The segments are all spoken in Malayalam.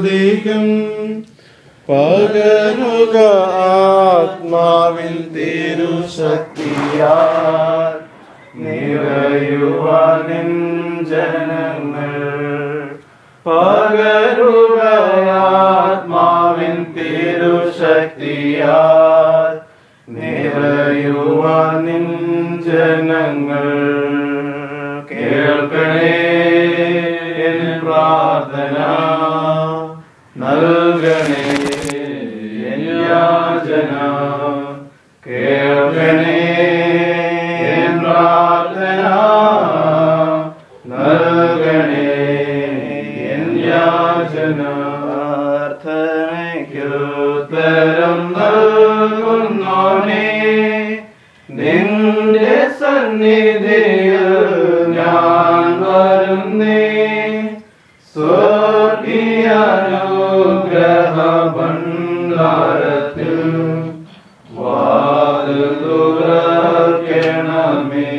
സ്തുതിക്കും. പകരുക ആത്മാവിൻ തിരുശക്തിയാൽ നിറയുവാനിൻ ജനങ്ങൾ. പകരുക ആത്മാവിൻ തിരുശക്തിയാൽ നിറയുവാനിൻ ജനങ്ങൾ. കേൾക്കണേ എൻ പ്രാർത്ഥന, നൽകണേ എൻ യാചന. കേൾക്കണേ എൻ പ്രാർത്ഥന, നൽകണേ എൻ യാചന. പ്രാർത്ഥനയ്ക്കുത്തരം നൽകുന്നോനേ, നിന്റെ സന്നിധിയിൽ ഞാൻ വരുന്നേ. സ്വർഗീയാനുഗ്രഹ ഭണ്ഡാരത്തിൽ വാതിൽ തുറക്കണമേ.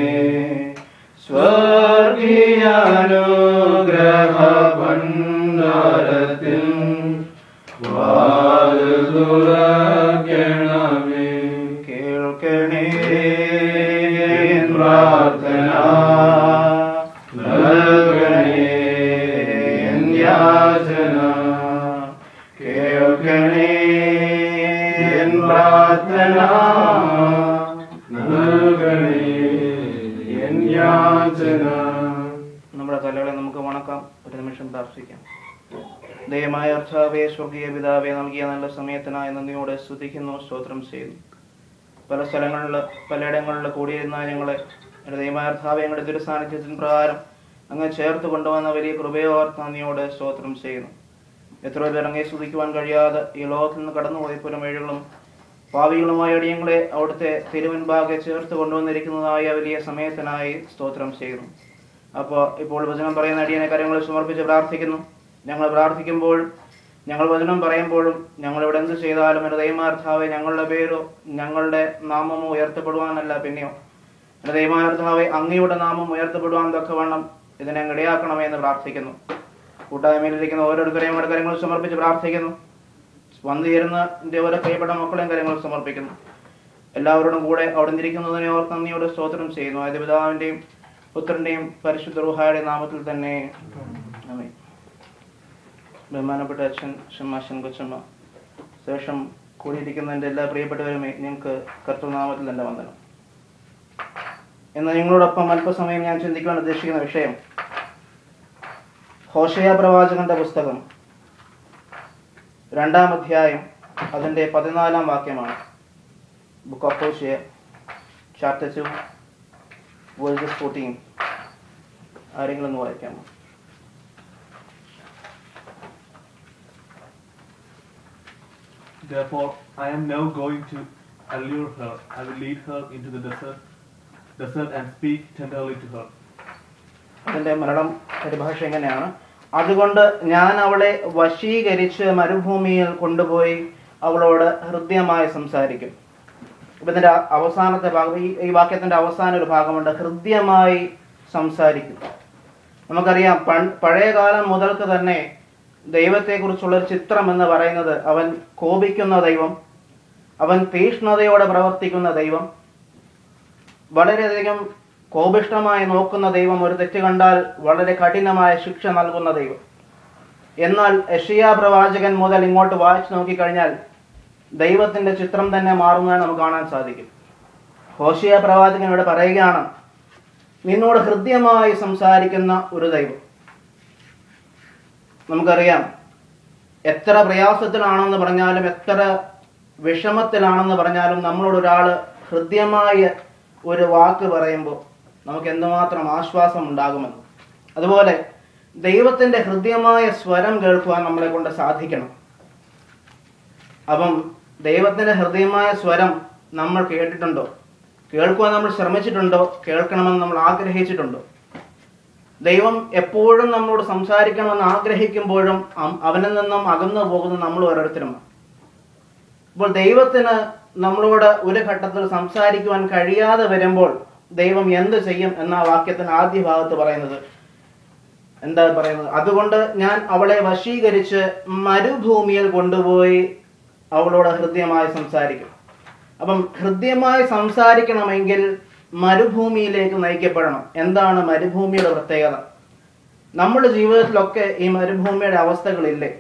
സ്വർഗീയാനുഗ്രഹ ഭണ്ഡാരത്തിൽ വാതിൽ തുറക്കണമേ. കേൾക്കണേ പ്രാർത്ഥന, നൽകണേ എൻ യാചന. കേൾക്കണേ എൻ പ്രാർത്ഥന, നൽകണേ എൻ യാചന. നമ്മുടെ തലകളെ നമുക്ക് വണക്കാം, ഒരു നിമിഷം പ്രാർത്ഥിക്കാം. ദൈവമായ കർത്താവേ, സ്വർഗീയ പിതാവേ, നൽകിയ നല്ല സമയത്തിനായി നന്ദിയോടെ സ്തുതിക്കുന്നു, സ്തോത്രം ചെയ്യുന്നു. പല സ്ഥലങ്ങളിൽ പലയിടങ്ങളിൽ കൂടിയിരുന്ന ഞങ്ങളെ എൻ്റെ ദൈവമായ കർത്താവേ, ഞങ്ങളുടെ തിരുസാന്നിധ്യത്തിന് പ്രകാരം അങ്ങ് ചേർത്ത് കൊണ്ടുവന്ന വലിയ കൃപയോർത്ത് നന്ദിയോടെ സ്തോത്രം ചെയ്യുന്നു. എത്ര പേർ അങ്ങേ സ്തുതിക്കുവാൻ കഴിയാതെ ഈ ലോകത്തിൽ നിന്ന് കടന്നുപോയി പുരമേഴുകളും പാവികളുമായ അടിയങ്ങളെ അവിടുത്തെ തിരുവൻപാകെ ചേർത്ത് കൊണ്ടുവന്നിരിക്കുന്നതായ വലിയ സമയത്തിനായി സ്തോത്രം ചെയ്യുന്നു. ഇപ്പോൾ വചനം പറയുന്ന അടിയനെ കാര്യങ്ങൾ സമർപ്പിച്ച് പ്രാർത്ഥിക്കുന്നു. ഞങ്ങൾ പ്രാർത്ഥിക്കുമ്പോഴും ഞങ്ങൾ വചനം പറയുമ്പോഴും ഞങ്ങളിവിടെ എന്ത് ചെയ്താലും എൻ്റെ ദൈവമാർത്താവെ, ഞങ്ങളുടെ പേരോ ഞങ്ങളുടെ നാമമോ ഉയർത്തപ്പെടുവാനല്ല, പിന്നെയോ എൻ്റെ ദൈവമാർത്താവെ അങ്ങയുടെ നാമം ഉയർത്തപ്പെടുവാൻ തക്കവണ്ണം ഇതിനെ ഇടയാക്കണമേ എന്ന് പ്രാർത്ഥിക്കുന്നു. കൂട്ടായ്മയിലിരിക്കുന്ന ഓരോരുത്തരെയും അവരുടെ കാര്യങ്ങൾ സമർപ്പിച്ച് പ്രാർത്ഥിക്കുന്നു. വന്നു ചേരുന്ന എൻ്റെ ഓരോ പ്രിയപ്പെട്ട മക്കളെയും കാര്യങ്ങൾ സമർപ്പിക്കുന്നു. എല്ലാവരോടും കൂടെ അവിടെ നിന്നിരിക്കുന്നതിനെ ഓർത്ത് നന്ദിയോടെ സ്തോത്രം ചെയ്യുന്നു. ആദ്യ പിതാവിൻ്റെയും പുത്രൻ്റെയും പരിശുദ്ധ റൂഹായുടെ നാമത്തിൽ തന്നെ ആമേൻ. ബഹുമാനപ്പെട്ട അച്ഛൻ ഷമ്മാശൻ കൊച്ചമ്മ, ശേഷം കൂടിയിരിക്കുന്ന എൻ്റെ എല്ലാ പ്രിയപ്പെട്ടവരുമേ, ഞങ്ങൾക്ക് കർത്തൃനാമത്തിൽ എൻ്റെ വന്ദനം. എന്നാൽ നിങ്ങളോടൊപ്പം അല്പസമയം ഞാൻ ചിന്തിക്കുവാൻ ഉദ്ദേശിക്കുന്ന വിഷയം ഹോശേയ പ്രവാചകന്റെ പുസ്തകം 2-ാം അധ്യായം അതിൻ്റെ 14-ാം വാക്യമാണ്. Book of Hosea chapter 2 versus 14. ആരെങ്കിലും ഒന്ന് വായിക്കാമോ? Therefore, I am now going to allure her. I will lead her into the desert and speak tenderly to her. അതിൻ്റെ മലയാളം പരിഭാഷ എങ്ങനെയാണ്? അതുകൊണ്ട് ഞാൻ അവളെ വശീകരിച്ച് മരുഭൂമിയിൽ കൊണ്ടുപോയി അവളോട് ഹൃദ്യമായി സംസാരിക്കും. ഇപ്പം ഇതിൻ്റെ അവസാനത്തെ ഭാഗം, ഈ വാക്യത്തിൻ്റെ അവസാന ഒരു ഭാഗമുണ്ട്, ഹൃദ്യമായി സംസാരിക്കും. നമുക്കറിയാം, പഴയ കാലം മുതൽക്ക് തന്നെ ദൈവത്തെക്കുറിച്ചുള്ളൊരു ചിത്രം എന്ന് പറയുന്നത് അവൻ കോപിക്കുന്ന ദൈവം, അവൻ തീക്ഷ്ണതയോടെ പ്രവർത്തിക്കുന്ന ദൈവം, വളരെയധികം കോപിഷ്ഠമായി നോക്കുന്ന ദൈവം, ഒരു തെറ്റ് കണ്ടാൽ വളരെ കഠിനമായ ശിക്ഷ നൽകുന്ന ദൈവം. എന്നാൽ യെശയ്യാ പ്രവാചകൻ മുതൽ ഇങ്ങോട്ട് വായിച്ചു നോക്കിക്കഴിഞ്ഞാൽ ദൈവത്തിൻ്റെ ചിത്രം തന്നെ മാറുന്നതായി നമുക്ക് കാണാൻ സാധിക്കും. ഹോശേയ പ്രവാചകൻ ഇവിടെ പറയുകയാണ്, നിന്നോട് ഹൃദ്യമായി സംസാരിക്കുന്ന ഒരു ദൈവം. നമുക്കറിയാം, എത്ര പ്രയാസത്തിലാണെന്ന് പറഞ്ഞാലും എത്ര വിഷമത്തിലാണെന്ന് പറഞ്ഞാലും നമ്മളോട് ഒരാൾ ഹൃദ്യമായ ഒരു വാക്ക് പറയുമ്പോൾ നമുക്ക് എന്തുമാത്രം ആശ്വാസം ഉണ്ടാകുമെന്ന്. അതുപോലെ ദൈവത്തിൻ്റെ ഹൃദ്യമായ സ്വരം കേൾക്കുവാൻ നമ്മളെ കൊണ്ട് സാധിക്കണം. അപ്പം ദൈവത്തിൻ്റെ ഹൃദ്യമായ സ്വരം നമ്മൾ കേട്ടിട്ടുണ്ടോ? കേൾക്കുവാൻ നമ്മൾ ശ്രമിച്ചിട്ടുണ്ടോ? കേൾക്കണമെന്ന് നമ്മൾ ആഗ്രഹിച്ചിട്ടുണ്ടോ? ദൈവം എപ്പോഴും നമ്മളോട് സംസാരിക്കണമെന്ന് ആഗ്രഹിക്കുമ്പോഴും അവനിൽ നിന്നും അകന്നു പോകുന്ന നമ്മൾ ഓരോരുത്തരുമാണ്. അപ്പോൾ ദൈവത്തിന് നമ്മളോട് ഒരു ഘട്ടത്തിൽ സംസാരിക്കുവാൻ കഴിയാതെ വരുമ്പോൾ ദൈവം എന്ത് ചെയ്യും എന്ന വാക്യത്തിന് ആദ്യ ഭാഗത്ത് പറയുന്നത്, എന്താ പറയുന്നത്? അതുകൊണ്ട് ഞാൻ അവളെ വശീകരിച്ച് മരുഭൂമിയിൽ കൊണ്ടുപോയി അവളോട് ഹൃദ്യമായി സംസാരിക്കും. അപ്പം ഹൃദ്യമായി സംസാരിക്കണമെങ്കിൽ മരുഭൂമിയിലേക്ക് നയിക്കപ്പെടണം. എന്താണ് മരുഭൂമിയുടെ പ്രത്യേകത? നമ്മുടെ ജീവിതത്തിലൊക്കെ ഈ മരുഭൂമിയുടെ അവസ്ഥകളില്ലേ?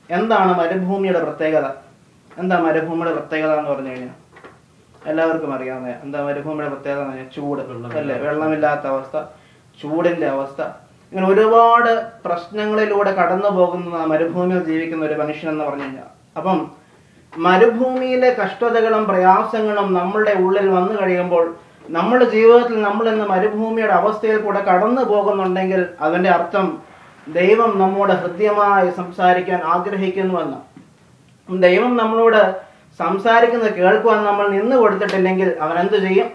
എന്താണ് മരുഭൂമിയുടെ പ്രത്യേകത? എന്താ മരുഭൂമിയുടെ പ്രത്യേകത എന്ന് പറഞ്ഞു കഴിഞ്ഞാൽ എല്ലാവർക്കും അറിയാവുന്ന എന്താ മരുഭൂമിയുടെ പ്രത്യേകത എന്ന് പറഞ്ഞാൽ ചൂട് അല്ലേ? വെള്ളമില്ലാത്ത അവസ്ഥ, ചൂടിന്റെ അവസ്ഥ, ഇങ്ങനെ ഒരുപാട് പ്രശ്നങ്ങളിലൂടെ കടന്നു പോകുന്ന മരുഭൂമിയിൽ ജീവിക്കുന്ന ഒരു മനുഷ്യൻ എന്ന് പറഞ്ഞു കഴിഞ്ഞാൽ, അപ്പം മരുഭൂമിയിലെ കഷ്ടതകളും പ്രയാസങ്ങളും നമ്മളുടെ ഉള്ളിൽ വന്നു കഴിയുമ്പോൾ നമ്മുടെ ജീവിതത്തിൽ നമ്മൾ ഇന്ന് മരുഭൂമിയുടെ അവസ്ഥയിൽ കൂടെ കടന്നു പോകുന്നുണ്ടെങ്കിൽ അതിന്റെ അർത്ഥം ദൈവം നമ്മോട് ഹൃദ്യമായി സംസാരിക്കാൻ ആഗ്രഹിക്കുന്നുവെന്ന്. ദൈവം നമ്മളോട് സംസാരിക്കുന്നത് കേൾക്കുവാൻ നമ്മൾ നിന്ന് കൊടുത്തിട്ടില്ലെങ്കിൽ അവൻ എന്ത് ചെയ്യും?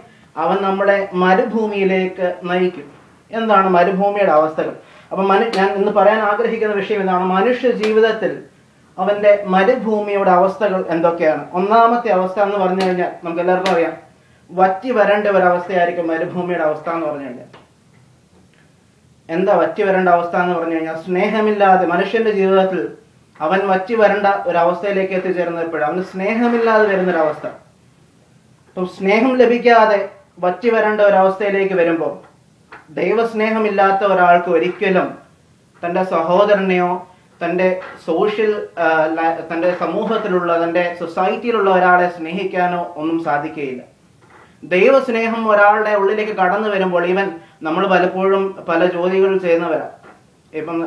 അവൻ നമ്മളെ മരുഭൂമിയിലേക്ക് നയിക്കും. എന്താണ് മരുഭൂമിയുടെ അവസ്ഥകൾ? അപ്പം ഞാൻ ഇന്ന് പറയാൻ ആഗ്രഹിക്കുന്ന വിഷയം ഇതാണ്. മനുഷ്യ ജീവിതത്തിൽ അവന്റെ മരുഭൂമിയുടെ അവസ്ഥകൾ എന്തൊക്കെയാണ്? ഒന്നാമത്തെ അവസ്ഥ എന്ന് പറഞ്ഞു കഴിഞ്ഞാൽ നമുക്ക് എല്ലാവർക്കും അറിയാം, വറ്റി വരേണ്ട ഒരവസ്ഥയായിരിക്കും മരുഭൂമിയുടെ അവസ്ഥ എന്ന് പറഞ്ഞു കഴിഞ്ഞാൽ. എന്താ വറ്റി വരേണ്ട അവസ്ഥ എന്ന് പറഞ്ഞു കഴിഞ്ഞാൽ, സ്നേഹമില്ലാതെ മനുഷ്യന്റെ ജീവിതത്തിൽ അവൻ വറ്റി വരേണ്ട ഒരവസ്ഥയിലേക്ക് എത്തിച്ചേരുന്നത് എപ്പോഴും അവന് സ്നേഹമില്ലാതെ വരുന്നൊരവസ്ഥ. അപ്പം സ്നേഹം ലഭിക്കാതെ വറ്റി വരേണ്ട ഒരവസ്ഥയിലേക്ക് വരുമ്പോൾ, ദൈവസ്നേഹമില്ലാത്ത ഒരാൾക്ക് ഒരിക്കലും തൻ്റെ സഹോദരനെയോ തൻ്റെ തൻ്റെ സമൂഹത്തിലുള്ള തൻ്റെ സൊസൈറ്റിയിലുള്ള ഒരാളെ സ്നേഹിക്കാനോ ഒന്നും സാധിക്കുകയില്ല. ദൈവസ്നേഹം ഒരാളുടെ ഉള്ളിലേക്ക് കടന്നു വരുമ്പോൾ, നമ്മൾ പലപ്പോഴും പല ജോലികൾ ചെയ്യുന്നവരാണ്. ഇപ്പം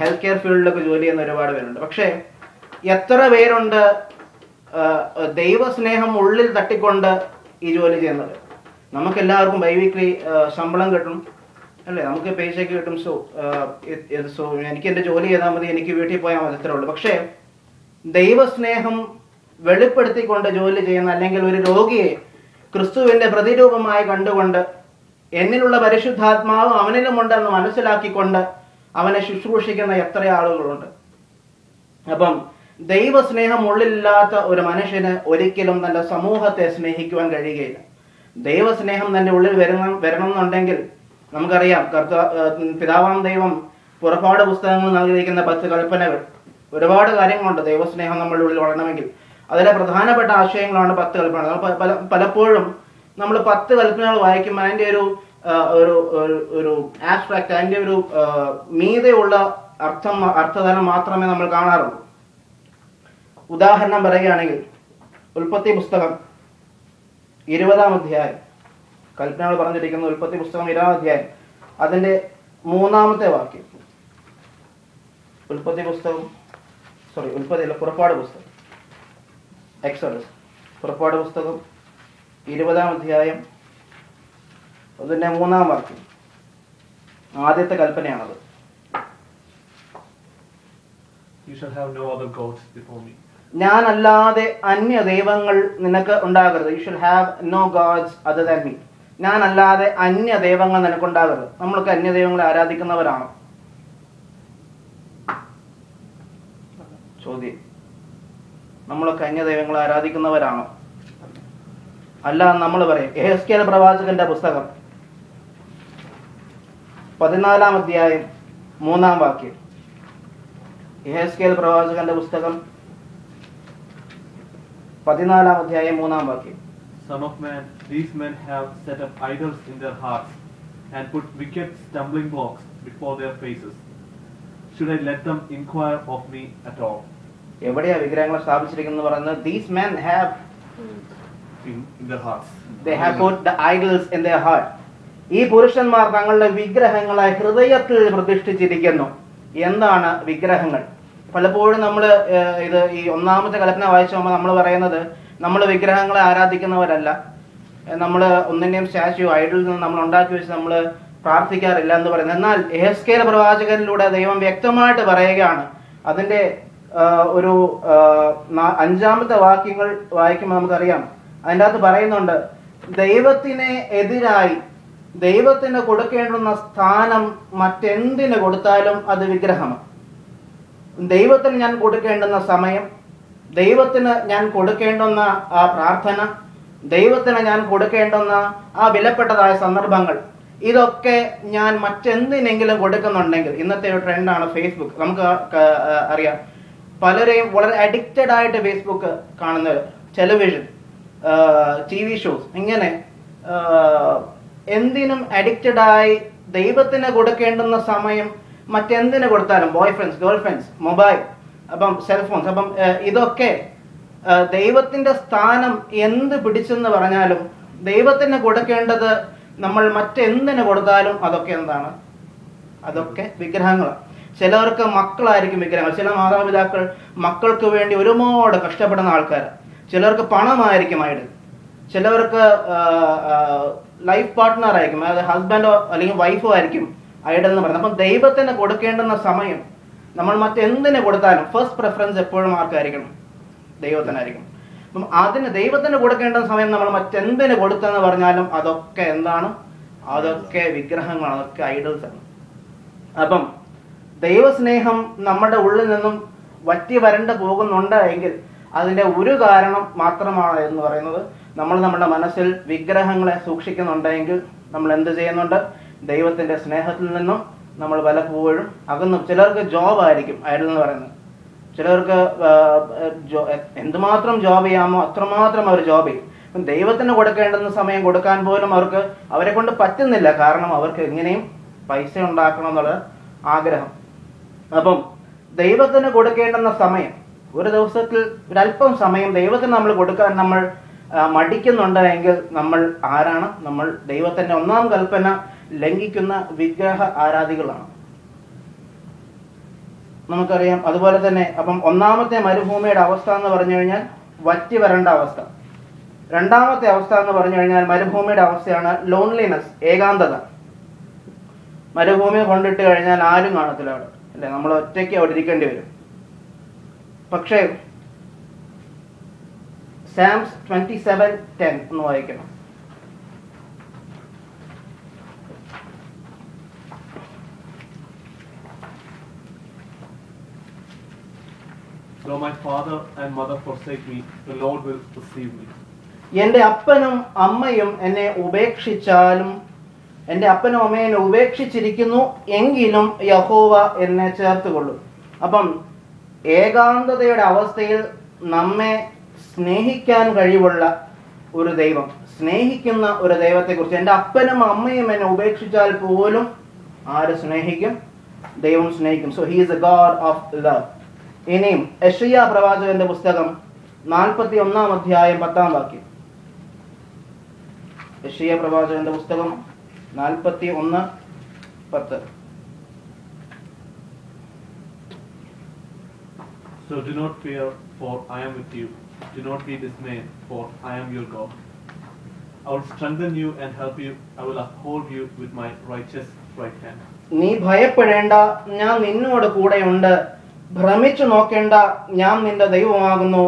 ഹെൽത്ത് കെയർ ഫീൽഡിലൊക്കെ ജോലി ചെയ്യുന്ന ഒരുപാട് പേരുണ്ട്. പക്ഷേ എത്ര പേരുണ്ട് ദൈവസ്നേഹം ഉള്ളിൽ തട്ടിക്കൊണ്ട് ഈ ജോലി ചെയ്യുന്നത്? നമുക്കെല്ലാവർക്കും ബൈവീക്ലി ശമ്പളം കിട്ടും അല്ലേ? നമുക്ക് പൈസയ്ക്ക് കിട്ടും. സോ എനിക്ക് എൻ്റെ ജോലി ചെയ്താൽ മതി, എനിക്ക് വീട്ടിൽ പോയാൽ മതി, ഇത്രേ ഉള്ളൂ. പക്ഷേ ദൈവസ്നേഹം വെളിപ്പെടുത്തിക്കൊണ്ട് ജോലി ചെയ്യുന്ന, അല്ലെങ്കിൽ ഒരു രോഗിയെ ക്രിസ്തുവിൻ്റെ പ്രതിരൂപമായി കണ്ടുകൊണ്ട് എന്നിലുള്ള പരിശുദ്ധാത്മാവ് അവനിലുമുണ്ടെന്ന് മനസ്സിലാക്കിക്കൊണ്ട് അവനെ ശുശ്രൂഷിക്കുന്ന എത്ര ആളുകളുണ്ട്. അപ്പം ദൈവസ്നേഹം ഉള്ളിലില്ലാത്ത ഒരു മനുഷ്യന് ഒരിക്കലും തൻ്റെ സമൂഹത്തെ സ്നേഹിക്കുവാൻ കഴിയുകയില്ല. ദൈവസ്നേഹം തൻ്റെ ഉള്ളിൽ വരണം എന്നുണ്ടെങ്കിൽ നമുക്കറിയാം, പിതാവാം ദൈവം പുറപ്പാട് പുസ്തകങ്ങൾ നൽകിയിരിക്കുന്ന 10 കൽപ്പനകൾ, ഒരുപാട് കാര്യങ്ങളുണ്ട് ദൈവസ്നേഹം നമ്മളുടെ ഉള്ളിൽ വളരണമെങ്കിൽ. അതിലെ പ്രധാനപ്പെട്ട ആശയങ്ങളാണ് 10 കൽപ്പനകൾ. പലപ്പോഴും നമ്മൾ 10 കൽപ്പനകൾ വായിക്കുമ്പോൾ അതിൻ്റെ ഒരു ആബ്സ്ട്രാക്ട്, അതിൻ്റെ ഒരു മീതെയുള്ള അർത്ഥതലം മാത്രമേ നമ്മൾ കാണാറുള്ളൂ. ഉദാഹരണം പറയുകയാണെങ്കിൽ, ഉൽപ്പത്തി പുസ്തകം 20-ാം അധ്യായം, കൽപ്പനകൾ പറഞ്ഞിരിക്കുന്ന ഉൽപ്പത്തി പുസ്തകം 20-ാം അധ്യായം അതിൻ്റെ 3-ാമത്തെ വാക്യം. പുറപ്പാട് പുസ്തകം, എക്സോഡസ്, പുറപ്പാട് പുസ്തകം 20-ാം അധ്യായം അതിൻ്റെ 3-ാം വാക്യം, ആദ്യത്തെ കൽപ്പനയാണത്. You shall have no other gods before me. ഞാനല്ലാതെ അന്യ ദൈവങ്ങൾ നിനക്ക് ഉണ്ടാകരുത്. You shall have no gods other than me. ഞാനല്ലാതെ അന്യ ദൈവങ്ങൾ നിനക്കുണ്ടാകരുത്. നമ്മളൊക്കെ അന്യ ദൈവങ്ങളെ ആരാധിക്കുന്നവരാണോ? ചോദ്യം. നമ്മളൊക്കെ അന്യ ദൈവങ്ങളെ ആരാധിക്കുന്നവരാണോ? അല്ല എന്ന് നമ്മൾ പറയും. യെഹെസ്കേൽ പ്രവാചകന്റെ പുസ്തകം 14-ാം അധ്യായം 3-ാം വാക്യം. യെഹെസ്കേൽ പ്രവാചകന്റെ പുസ്തകം 14-ാം അധ്യായം 3-ാം വാക്യം. Son of man, these men have set up idols in their hearts and put wicked stumbling blocks before their faces. Should I let them inquire of me at all? എവിടെയാ വിഗ്രഹങ്ങളെ സ്ഥാപിച്ചിരിക്കുന്നത് പറയുന്നത്? These men have In their hearts. They have put the idols in their heart. ഈ പുരുഷന്മാർ തങ്ങളുടെ വിഗ്രഹങ്ങളെ ഹൃദയത്തിൽ പ്രതിഷ്ഠിച്ചിരിക്കുന്നു. എന്താണ് വിഗ്രഹങ്ങൾ? പലപ്പോഴും നമ്മൾ ഇത് ഈ 1-ാമത്തെ കൽപ്പന വായിച്ചു പോകുമ്പോൾ നമ്മൾ പറയുന്നത് നമ്മൾ വിഗ്രഹങ്ങളെ ആരാധിക്കുന്നവരല്ല, നമ്മൾ ഒന്നിൻ്റെയും സ്റ്റാച്യു ഐഡലിൽ നിന്ന് നമ്മൾ ഉണ്ടാക്കി വെച്ച് നമ്മൾ പ്രാർത്ഥിക്കാറില്ല എന്ന് പറയുന്നത്. എന്നാൽ യെഹെസ്കേൽ പ്രവാചകനിലൂടെ ദൈവം വ്യക്തമായിട്ട് പറയുകയാണ്. അതിൻ്റെ ഒരു 5-ാമത്തെ വാക്യങ്ങൾ വായിക്കുമ്പോൾ നമുക്കറിയാം, അതിൻ്റെ അകത്ത് പറയുന്നുണ്ട്, ദൈവത്തിന് എതിരായി ദൈവത്തിന് കൊടുക്കേണ്ടുന്ന സ്ഥാനം മറ്റെന്തിന് കൊടുത്താലും അത് വിഗ്രഹമാണ്. ദൈവത്തിന് ഞാൻ കൊടുക്കേണ്ടുന്ന സമയം, ദൈവത്തിന് ഞാൻ കൊടുക്കേണ്ടുന്ന ആ പ്രാർത്ഥന, ദൈവത്തിന് ഞാൻ കൊടുക്കേണ്ടുന്ന ആ വിലപ്പെട്ടതായ സന്ദർഭങ്ങൾ, ഇതൊക്കെ ഞാൻ മറ്റെന്തിനെങ്കിലും കൊടുക്കുന്നുണ്ടെങ്കിൽ, ഇന്നത്തെ ഒരു ട്രെൻഡാണ് ഫേസ്ബുക്ക്. നമുക്ക് അറിയാം, പലരെയും വളരെ അഡിക്റ്റഡ് ആയിട്ട് ഫേസ്ബുക്ക് കാണുന്നത്, ടെലിവിഷൻ, TV ഷോസ്, ഇങ്ങനെ എന്തിനും അഡിക്റ്റഡായി ദൈവത്തിന് കൊടുക്കേണ്ടുന്ന സമയം മറ്റെന്തിനു കൊടുത്താലും, boy friends, girl friends, mobile, അപ്പം സെൽഫോൺസ്, അപ്പം ഇതൊക്കെ ദൈവത്തിന്റെ സ്ഥാനം എന്ത് പിടിച്ചെന്ന് പറഞ്ഞാലും ദൈവത്തിന് കൊടുക്കേണ്ടത് നമ്മൾ മറ്റെന്തിനു കൊടുത്താലും അതൊക്കെ എന്താണ്? അതൊക്കെ വിഗ്രഹങ്ങളാണ്. ചിലർക്ക് മക്കളായിരിക്കും വിഗ്രഹങ്ങൾ. ചില മാതാപിതാക്കൾ മക്കൾക്ക് വേണ്ടി ഒരുപാട് കഷ്ടപ്പെടുന്ന ആൾക്കാർ. ചിലർക്ക് പണമായിരിക്കും ഐഡൽ, ചിലവർക്ക് ലൈഫ് പാർട്ട്ണർ ആയിരിക്കും, അതായത് ഹസ്ബൻഡോ അല്ലെങ്കിൽ വൈഫോ ആയിരിക്കും ഐഡൽ എന്ന് പറയുന്നത്. അപ്പം ദൈവത്തിന് കൊടുക്കേണ്ടുന്ന സമയം നമ്മൾ മറ്റെന്തിനു കൊടുത്താലും ഫസ്റ്റ് പ്രിഫറൻസ് എപ്പോഴും ആർക്കായിരിക്കണം? ദൈവത്തിനായിരിക്കും. അപ്പം അതിന് ദൈവത്തിന് കൊടുക്കേണ്ട സമയം നമ്മൾ മറ്റെന്തിനു കൊടുത്തെന്ന് പറഞ്ഞാലും അതൊക്കെ എന്താണ്? അതൊക്കെ വിഗ്രഹങ്ങളാണ്, അതൊക്കെ ഐഡൽസ് ആണ്. അപ്പം ദൈവസ്നേഹം നമ്മുടെ ഉള്ളിൽ നിന്നും വറ്റി വരണ്ട് പോകുന്നുണ്ട് എങ്കിൽ അതിൻ്റെ ഒരു കാരണം മാത്രമാണ് എന്ന് പറയുന്നത്, നമ്മൾ നമ്മുടെ മനസ്സിൽ വിഗ്രഹങ്ങളെ സൂക്ഷിക്കുന്നുണ്ടെങ്കിൽ നമ്മൾ എന്ത് ചെയ്യുന്നുണ്ട്? ദൈവത്തിൻ്റെ സ്നേഹത്തിൽ നിന്നും നമ്മൾ പലപ്പോഴും അകന്നു. ചിലർക്ക് ജോബായിരിക്കും ഐഡൽ എന്ന് പറയുന്നത്. ചിലർക്ക് എന്തുമാത്രം ജോബ് ചെയ്യാമോ അത്രമാത്രം അവർ ജോബ് ചെയ്യും. അപ്പം ദൈവത്തിന് കൊടുക്കേണ്ടുന്ന സമയം കൊടുക്കാൻ പോലും അവരെ കൊണ്ട് പറ്റുന്നില്ല. കാരണം അവർക്ക് എങ്ങനെയും പൈസ ഉണ്ടാക്കണം എന്നുള്ള ആഗ്രഹം. അപ്പം ദൈവത്തിന് കൊടുക്കേണ്ടുന്ന സമയം, ഒരു ദിവസത്തിൽ ഒരല്പം സമയം ദൈവത്തിന് നമ്മൾ കൊടുക്കാൻ നമ്മൾ മടിക്കുന്നുണ്ട് എങ്കിൽ നമ്മൾ ആരാണ്? നമ്മൾ ദൈവത്തിൻ്റെ ഒന്നാം കൽപ്പന ലംഘിക്കുന്ന വിഗ്രഹ ആരാധികളാണ്. നമുക്കറിയാം. അതുപോലെ തന്നെ അപ്പം ഒന്നാമത്തെ മരുഭൂമിയുടെ അവസ്ഥ എന്ന് പറഞ്ഞു കഴിഞ്ഞാൽ വറ്റി വരേണ്ട അവസ്ഥ. രണ്ടാമത്തെ അവസ്ഥ എന്ന് പറഞ്ഞു കഴിഞ്ഞാൽ മരുഭൂമിയുടെ അവസ്ഥയാണ് ലോൺലിനെസ്, ഏകാന്തത. മരുഭൂമി കൊണ്ടിട്ട് കഴിഞ്ഞാൽ ആരും കാണത്തില്ല അവിടെ, അല്ലെ? നമ്മൾ ഒറ്റയ്ക്ക് അവിടെ ഇരിക്കേണ്ടി വരും. പക്ഷേ സാംസ് 27:10 എന്ന് വായിക്കണം. Though my father and mother forsake me, the Lord will receive me. എൻ്റെ അപ്പനും അമ്മയും എന്നെ ഉപേക്ഷിച്ചാലും, എൻ്റെ അപ്പനും അമ്മയും എന്നെ ഉപേക്ഷിച്ചിരിക്കുന്നു എങ്കിലും യഹോവ എന്നെ ചേർത്തുകൊള്ളും. അപ്പം ഏകാന്തതയുടെ അവസ്ഥയിൽ നമ്മെ സ്നേഹിക്കാൻ കഴിവുള്ള ഒരു ദൈവം, സ്നേഹിക്കുന്ന ഒരു ദൈവത്തെക്കുറിച്ച്, എൻ്റെ അപ്പനും അമ്മയും എന്നെ ഉപേക്ഷിച്ചാൽ പോലും ആര് സ്നേഹിക്കും? ദൈവം സ്നേഹിക്കും. So he is A God of love. ഇനിയും യെശയ്യാ പ്രവാചകന്റെ പുസ്തകം 41 അധ്യായം 10 വാക്യം. യെശയ്യാ പ്രവാചകന്റെ പുസ്തകം 41:10. So do not fear, for I am with you. Do not be dismayed, for I am your God. I will strengthen you and help you. I will uphold you with my righteous right hand. നീ ഭയപ്പെടേണ്ട, ഞാൻ നിന്നോട് കൂടെയുണ്ട്. ഭ്രമിച്ചു നോക്കേണ്ട, ഞാൻ നിന്റെ ദൈവമാകുന്നു.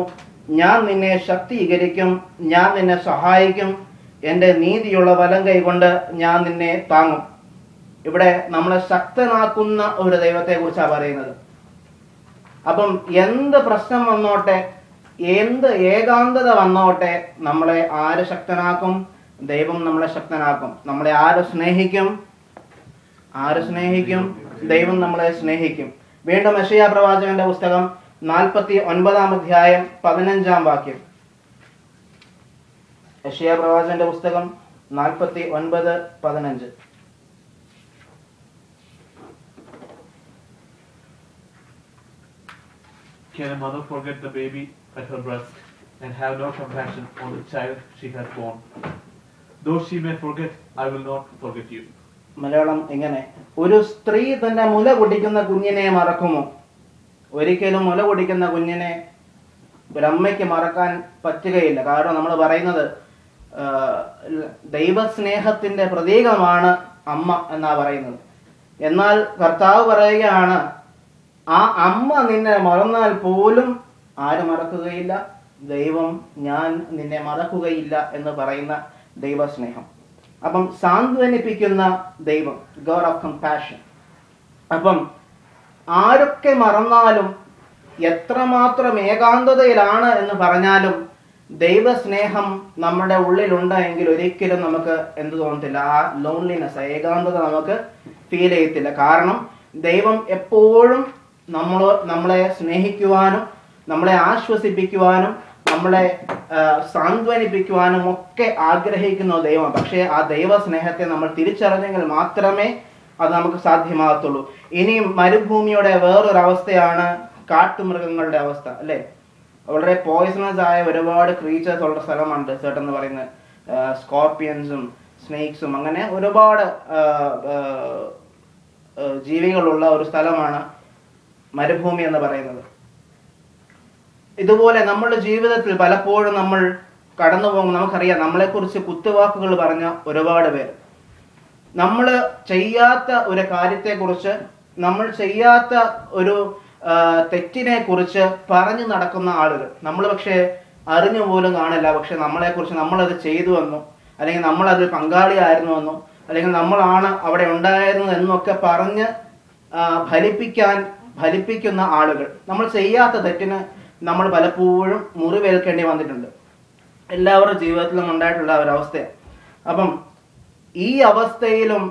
ഞാൻ നിന്നെ ശക്തീകരിക്കും, ഞാൻ നിന്നെ സഹായിക്കും. എൻ്റെ നീതിയുള്ള വലം കൈ കൊണ്ട് ഞാൻ നിന്നെ താങ്ങും. ഇവിടെ നമ്മളെ ശക്തനാക്കുന്ന ഒരു ദൈവത്തെ കുറിച്ചാണ് പറയുന്നത്. അപ്പം എന്ത് പ്രശ്നം വന്നോട്ടെ, എന്ത് ഏകാന്തത വന്നോട്ടെ, നമ്മളെ ആര് ശക്തനാക്കും? ദൈവം നമ്മളെ ശക്തനാക്കും. നമ്മളെ ആര് സ്നേഹിക്കും? ആര് സ്നേഹിക്കും? ദൈവം നമ്മളെ സ്നേഹിക്കും. വീണ്ടും യെശയ്യാ പ്രവാചകന്റെ പുസ്തകം 49 അധ്യായം 15 വാക്യം. യെശയ്യാ പ്രവാചകന്റെ പുസ്തകം 49:15. Can a mother forget the baby at her breast and have no compassion on the child she has born? Though she may forget, I will not forget you. Malayalam ഇങ്ങനെ: ഒരു സ്ത്രീ തന്റെ മുല കുടിക്കുന്ന കുഞ്ഞിനെ മറക്കുമോ? ഒരിക്കലും മുല കുടിക്കുന്ന കുഞ്ഞിനെ ഒരമ്മയ്ക്ക് മറക്കാൻ പറ്റുകയില്ല. കാരണം നമ്മൾ പറയുന്നത് ദൈവസ്നേഹത്തിന്റെ പ്രതീകമാണ് അമ്മ എന്നാ പറയുന്നത്. എന്നാൽ കർത്താവ് പറയുകയാണ്, ആ അമ്മ നിന്നെ മറന്നാൽ പോലും ആര് മറക്കുകയില്ല? ദൈവം, ഞാൻ നിന്നെ മറക്കുകയില്ല എന്ന് പറയുന്ന ദൈവസ്നേഹം. അപ്പം സാന്ത്വനിപ്പിക്കുന്ന ദൈവം, ഗോഡ് ഓഫ് കമ്പാഷൻ. അപ്പം ആരൊക്കെ മറന്നാലും, എത്രമാത്രം ഏകാന്തതയിലാണ് എന്ന് പറഞ്ഞാലും ദൈവസ്നേഹം നമ്മുടെ ഉള്ളിലുണ്ടെങ്കിൽ ഒരിക്കലും നമുക്ക് എന്ത് തോന്നത്തില്ല, ആ ലോൺലിനെസ്, ഏകാന്തത നമുക്ക് ഫീൽ ചെയ്യത്തില്ല. കാരണം ദൈവം എപ്പോഴും നമ്മളെ സ്നേഹിക്കുവാനും നമ്മളെ ആശ്വസിപ്പിക്കുവാനും നമ്മളെ സാന്ത്വനിപ്പിക്കുവാനും ഒക്കെ ആഗ്രഹിക്കുന്ന ദൈവം. പക്ഷേ ആ ദൈവസ്നേഹത്തെ നമ്മൾ തിരിച്ചറിഞ്ഞെങ്കിൽ മാത്രമേ അത് നമുക്ക് സാധ്യമാകത്തുള്ളൂ. ഇനി മരുഭൂമിയുടെ വേറൊരു അവസ്ഥയാണ് കാട്ടുമൃഗങ്ങളുടെ അവസ്ഥ, അല്ലേ? വളരെ പോയിസണസ് ആയ ഒരുപാട് ക്രീച്ചേഴ്സ് ഉള്ള സ്ഥലമാണ് ഡെസേർട്ട് എന്ന് പറയുന്നത്. സ്കോർപ്പിയൻസും സ്നേക്സും അങ്ങനെ ഒരുപാട് ജീവികളുള്ള ഒരു സ്ഥലമാണ് മരുഭൂമി എന്ന് പറയുന്നത്. ഇതുപോലെ നമ്മുടെ ജീവിതത്തിൽ പലപ്പോഴും നമ്മൾ കടന്നു പോകുമ്പോൾ നമുക്കറിയാം, നമ്മളെക്കുറിച്ച് കുത്തുവാക്കുകൾ പറഞ്ഞ ഒരുപാട് പേര്, നമ്മൾ ചെയ്യാത്ത ഒരു കാര്യത്തെക്കുറിച്ച്, നമ്മൾ ചെയ്യാത്ത ഒരു തെറ്റിനെ കുറിച്ച് പറഞ്ഞു നടക്കുന്ന ആളുകൾ, നമ്മൾ പക്ഷേ അറിഞ്ഞു പോലും കാണില്ല. പക്ഷെ നമ്മളെക്കുറിച്ച് നമ്മളത് ചെയ്തുവെന്നോ അല്ലെങ്കിൽ നമ്മളത് പങ്കാളിയായിരുന്നുവെന്നോ അല്ലെങ്കിൽ നമ്മളാണ് അവിടെ ഉണ്ടായിരുന്നത് എന്നൊക്കെ പറഞ്ഞ് ഫലിപ്പിക്കുന്ന ആളുകൾ. നമ്മൾ ചെയ്യാത്ത തെറ്റിന് നമ്മൾ പലപ്പോഴും മുറിവേൽക്കേണ്ടി വന്നിട്ടുണ്ട്. എല്ലാവരുടെ ജീവിതത്തിലും ഉണ്ടായിട്ടുള്ള ഒരവസ്ഥയാണ്. അപ്പം ഈ അവസ്ഥയിലും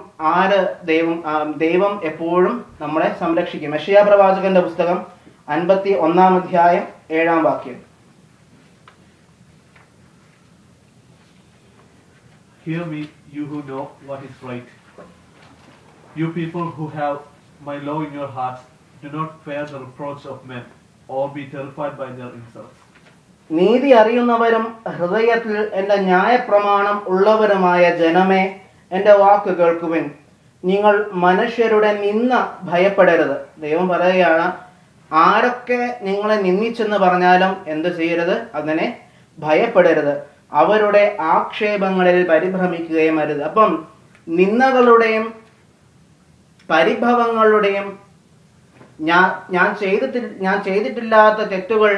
ദൈവം എപ്പോഴും നമ്മളെ സംരക്ഷിക്കും. യെശയ്യാ പ്രവാചകന്റെ പുസ്തകം 51 അധ്യായം 7 വാക്യം. Hear me, you who know what is right. You people who have my law in your hearts, do not fear the reproach of men, or be terrified by their insults. നീതി അറിയുന്നവരും ഹൃദയത്തിൽ എന്റെ ന്യായപ്രമാണം ഉള്ളവരുമായ ജനമേ, എന്റെ വാക്ക് കേൾക്കുവിൻ. നിങ്ങൾ മനുഷ്യരുടെ നിന്ന ഭയപ്പെടരുത്. ദൈവം പറയുകയാണ്, ആരൊക്കെ നിങ്ങളെ നിന്ദിച്ചെന്ന് പറഞ്ഞാലും എന്ത് ചെയ്യരുത്, അതിനെ ഭയപ്പെടരുത്. അവരുടെ ആക്ഷേപങ്ങളിൽ പരിഭ്രമിക്കുകയും അരുത്. അപ്പം നിന്ദകളുടെയും പരിഭവങ്ങളുടെയും ഞാൻ ചെയ്തിട്ടില്ലാത്ത തെറ്റുകൾ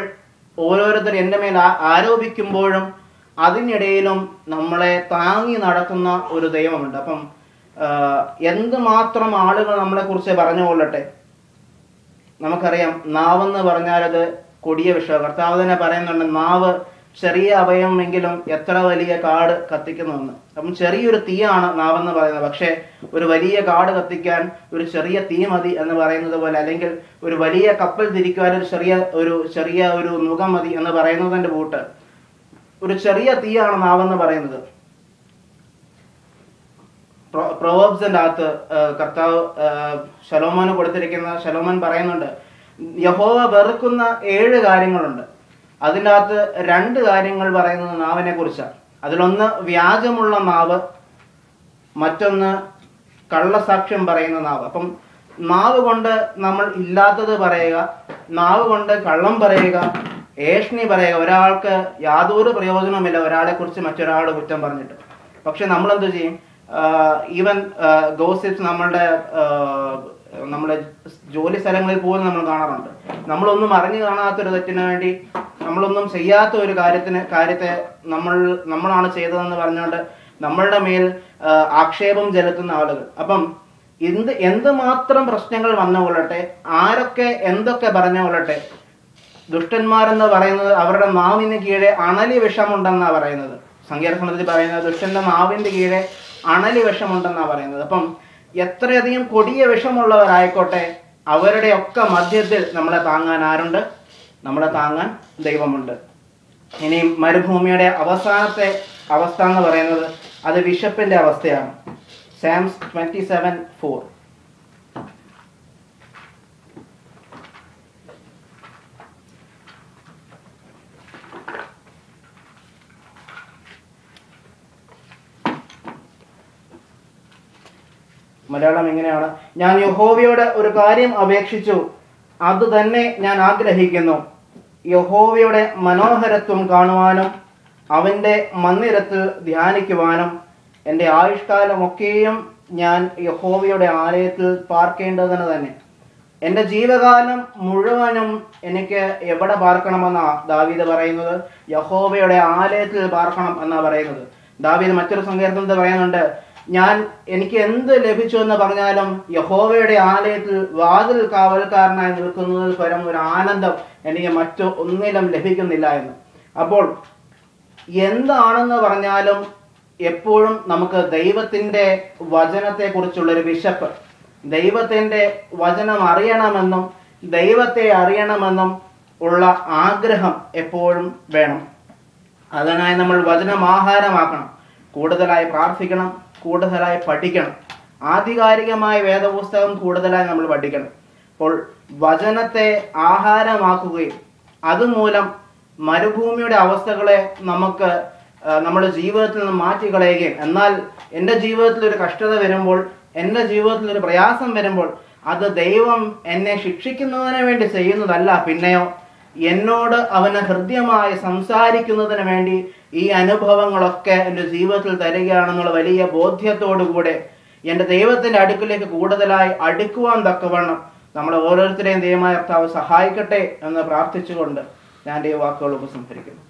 ഓരോരുത്തർ എൻ്റെ മേൽ ആരോപിക്കുമ്പോഴും അതിനിടയിലും നമ്മളെ താങ്ങി നടത്തുന്ന ഒരു ദൈവമുണ്ട്. അപ്പം എന്തുമാത്രം ആളുകൾ നമ്മളെക്കുറിച്ച് പറഞ്ഞു കൊള്ളട്ടെ, നമുക്കറിയാം നാവെന്ന് പറഞ്ഞാൽ അത് കൊടിയ വിഷം. കർത്താവ് തന്നെ പറയുന്നുണ്ട്, നാവ് ചെറിയ അവയവമെങ്കിലും എത്ര വലിയ കാട് കത്തിക്കുന്നുവെന്ന്. അപ്പം ചെറിയൊരു തീയാണ് നാവെന്ന് പറയുന്നത്. പക്ഷേ ഒരു വലിയ കാട് കത്തിക്കാൻ ഒരു ചെറിയ തീ മതി എന്ന് പറയുന്നത് പോലെ, അല്ലെങ്കിൽ ഒരു വലിയ കപ്പൽ തിരിക്കുവാൻ ഒരു ചെറിയ ഒരു മുഖം മതി എന്ന് പറയുന്നതിൻ്റെ കൂട്ട് ഒരു ചെറിയ തീയാണ് നാവെന്ന് പറയുന്നത്. പ്രൊവേർബ്സിന്റെ അകത്ത് കർത്താവ് ശലോമോന് കൊടുത്തിരിക്കുന്ന, ശലോമോൻ പറയുന്നുണ്ട്, യഹോവ വെറുക്കുന്ന 7 കാര്യങ്ങളുണ്ട്. അതിൻ്റെ അകത്ത് 2 കാര്യങ്ങൾ പറയുന്നത് നാവിനെ കുറിച്ചാണ്. അതിലൊന്ന് വ്യാജമുള്ള നാവ്, മറ്റൊന്ന് കള്ളസാക്ഷ്യം പറയുന്ന നാവ്. അപ്പം നാവ് കൊണ്ട് നമ്മൾ ഇല്ലാത്തത് പറയുക, നാവ് കൊണ്ട് കള്ളം പറയുക, ഏഷ്ണി പറയുക. ഒരാൾക്ക് യാതൊരു പ്രയോജനവുമില്ല ഒരാളെ കുറിച്ച് മറ്റൊരാളുടെ കുറ്റം പറഞ്ഞിട്ട്. പക്ഷെ നമ്മളെന്ത് ചെയ്യും? ഈവൻ ഗോസിപ്സ് നമ്മുടെ ജോലി സ്ഥലങ്ങളിൽ പോലും നമ്മൾ കാണാറുണ്ട്. നമ്മളൊന്നും അറിഞ്ഞു കാണാത്തൊരു തെറ്റിന് വേണ്ടി, നമ്മളൊന്നും ചെയ്യാത്ത ഒരു കാര്യത്തെ നമ്മളാണ് ചെയ്തതെന്ന് പറഞ്ഞുകൊണ്ട് നമ്മളുടെ മേൽ ആക്ഷേപം ചെലുത്തുന്ന ആളുകൾ. അപ്പം എന്തുമാത്രം പ്രശ്നങ്ങൾ വന്നുകൊള്ളട്ടെ, ആരൊക്കെ എന്തൊക്കെ പറഞ്ഞുകൊള്ളട്ടെ, ദുഷ്ടന്മാരെന്ന് പറയുന്നത് അവരുടെ നാവിന് കീഴെ അണലി വിഷമുണ്ടെന്നാണ് പറയുന്നത്. സങ്കീർത്തനത്തിൽ പറയുന്നത് ദുഷ്ടന്റെ നാവിന്റെ കീഴെ അണലി വിഷമുണ്ടെന്നാണ് പറയുന്നത്. അപ്പം എത്രയധികം കൊടിയ വിഷമുള്ളവരായിക്കോട്ടെ, അവരുടെ ഒക്കെ മധ്യത്തിൽ നമ്മളെ താങ്ങാൻ ആരുണ്ട്? നമ്മളെ താങ്ങാൻ ദൈവമുണ്ട്. ഇനി മരുഭൂമിയുടെ അവസാനത്തെ അവസ്ഥ എന്ന് പറയുന്നത് അത് വിശപ്പിന്റെ അവസ്ഥയാണ്. സാംസ് 27:4. മലയാളം എങ്ങനെയാണ്? ഞാൻ യഹോവയോട് ഒരു കാര്യം അപേക്ഷിച്ചു, അത് തന്നെ ഞാൻ ആഗ്രഹിക്കുന്നു. യഹോവയുടെ മനോഹരത്വം കാണുവാനും അവൻ്റെ മന്ദിരത്തിൽ ധ്യാനിക്കുവാനും എൻ്റെ ആയുഷ്കാലമൊക്കെയും ഞാൻ യഹോവയുടെ ആലയത്തിൽ പാർക്കേണ്ടതിന് തന്നെ. എൻ്റെ ജീവകാലം മുഴുവനും എനിക്ക് എവിടെ പാർക്കണമെന്നാണ് ദാവീദ് പറയുന്നത്? യഹോവയുടെ ആലയത്തിൽ പാർക്കണം എന്നാണ് പറയുന്നത്. ദാവീദ് മറ്റൊരു സങ്കീർത്തനത്തിൽ പറയുന്നുണ്ട്, എനിക്ക് എന്ത് ലഭിച്ചു എന്ന് പറഞ്ഞാലും യഹോവയുടെ ആലയത്തിൽ വാതിൽ കാവൽക്കാരനായി നിൽക്കുന്നതിൽ പരം ഒരു ആനന്ദം എനിക്ക് ഒന്നിലും ലഭിക്കുന്നില്ല എന്ന്. അപ്പോൾ എന്താണെന്ന് പറഞ്ഞാലും എപ്പോഴും നമുക്ക് ദൈവത്തിൻ്റെ വചനത്തെക്കുറിച്ചുള്ളൊരു വിശപ്പ്, ദൈവത്തിൻ്റെ വചനം അറിയണമെന്നും ദൈവത്തെ അറിയണമെന്നും ഉള്ള ആഗ്രഹം എപ്പോഴും വേണം. അതിനായി നമ്മൾ വചനം ആഹാരമാക്കണം, കൂടുതലായി പ്രാർത്ഥിക്കണം, കൂടുതലായി പഠിക്കണം, ആധികാരികമായ വേദപുസ്തകം കൂടുതലായി നമ്മൾ പഠിക്കണം. അപ്പോൾ വചനത്തെ ആഹാരമാക്കുകയും അതുമൂലം മരുഭൂമിയുടെ അവസ്ഥകളെ നമുക്ക് നമ്മുടെ ജീവിതത്തിൽ നിന്ന് മാറ്റിക്കളയുകയും, എന്നാൽ എൻ്റെ ജീവിതത്തിൽ ഒരു കഷ്ടത വരുമ്പോൾ, എൻ്റെ ജീവിതത്തിൽ ഒരു പ്രയാസം വരുമ്പോൾ അത് ദൈവം എന്നെ ശിക്ഷിക്കുന്നതിന് വേണ്ടി ചെയ്യുന്നതല്ല, പിന്നെയോ എന്നോട് അവന് ഹൃദ്യമായി സംസാരിക്കുന്നതിന് വേണ്ടി ഈ അനുഭവങ്ങളൊക്കെ എൻ്റെ ജീവിതത്തിൽ തരികയാണെന്നുള്ള വലിയ ബോധ്യത്തോടുകൂടെ എൻ്റെ ദൈവത്തിൻ്റെ അടുക്കിലേക്ക് കൂടുതലായി അടുക്കുവാൻ തക്കവണ്ണം നമ്മളെ ഓരോരുത്തരെയും ദൈവമായ കർത്താവ് സഹായിക്കട്ടെ എന്ന് പ്രാർത്ഥിച്ചുകൊണ്ട് ഞാൻ ഈ വാക്കുകൾ ഉപസംഹരിക്കുന്നു.